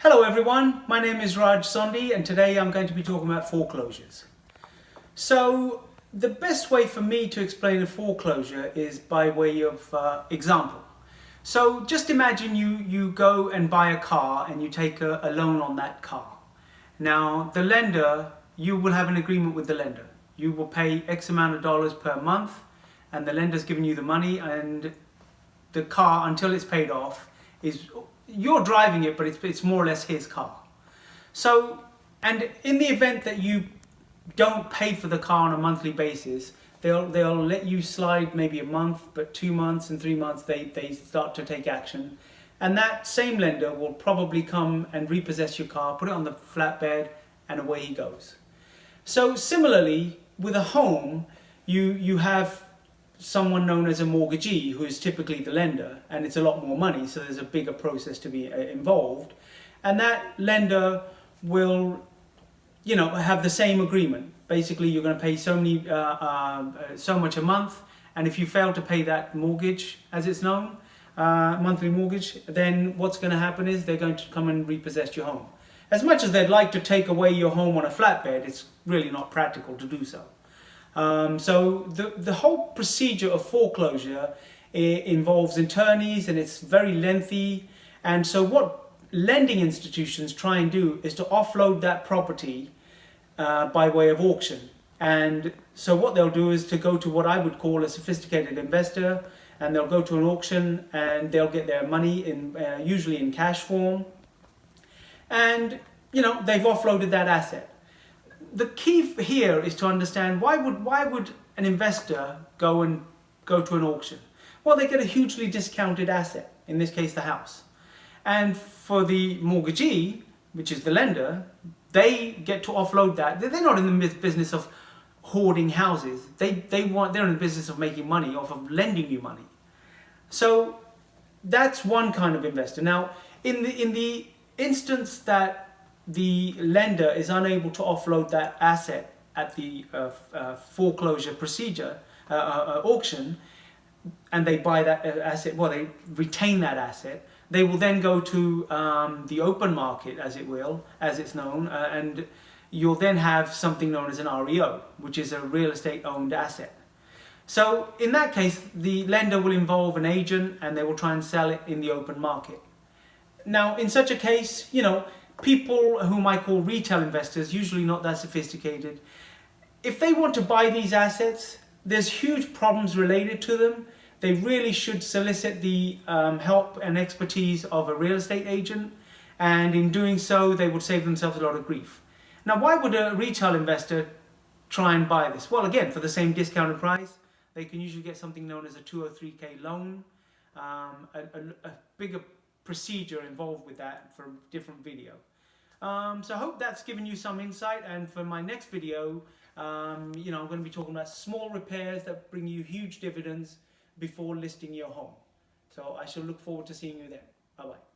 Hello everyone, my name is Raj Sondi and today I'm going to be talking about foreclosures. So the best way for me to explain a foreclosure is by way of example. So just imagine you go and buy a car and you take a loan on that car. Now the lender, you will have an agreement with the lender. You will pay X amount of dollars per month and the lender's giving you the money, and the car, until it's paid off, you're driving it, but it's more or less his car. So, and in the event that you don't pay for the car on a monthly basis, they'll let you slide maybe a month, but 2 months and 3 months they start to take action. And that same lender will probably come and repossess your car, put it on the flatbed, and away he goes. So similarly, with a home, you have someone known as a mortgagee, who is typically the lender, and it's a lot more money, so there's a bigger process to be involved. And that lender will, have the same agreement. Basically, you're going to pay so much a month, and if you fail to pay that mortgage, as it's known, monthly mortgage, then what's going to happen is they're going to come and repossess your home. As much as they'd like to take away your home on a flatbed, it's really not practical to do so. So the whole procedure of foreclosure involves attorneys, and it's very lengthy. And so what lending institutions try and do is to offload that property by way of auction. And so what they'll do is to go to what I would call a sophisticated investor, and they'll go to an auction and they'll get their money in usually in cash form. And they've offloaded that asset. The key here is to understand why would an investor go to an auction? Well, they get a hugely discounted asset, in this case the house. And for the mortgagee, which is the lender, they get to offload that. They're not in the business of hoarding houses. They're in the business of making money off of lending you money. So that's one kind of investor. Now, in the instance that the lender is unable to offload that asset at the foreclosure procedure, auction, and they buy that asset, well, they retain that asset, they will then go to the open market, as it's known, and you'll then have something known as an REO, which is a real estate owned asset. So in that case, the lender will involve an agent and they will try and sell it in the open market. Now, in such a case, people whom I call retail investors, usually not that sophisticated, if they want to buy these assets, there's huge problems related to them. They really should solicit the help and expertise of a real estate agent, and in doing so, they would save themselves a lot of grief. Now, why would a retail investor try and buy this? Well, again, for the same discounted price, they can usually get something known as a 203k loan, a bigger procedure involved with that for a different video. So I hope that's given you some insight, and for my next video, I'm going to be talking about small repairs that bring you huge dividends before listing your home. So I shall look forward to seeing you then. Bye-bye.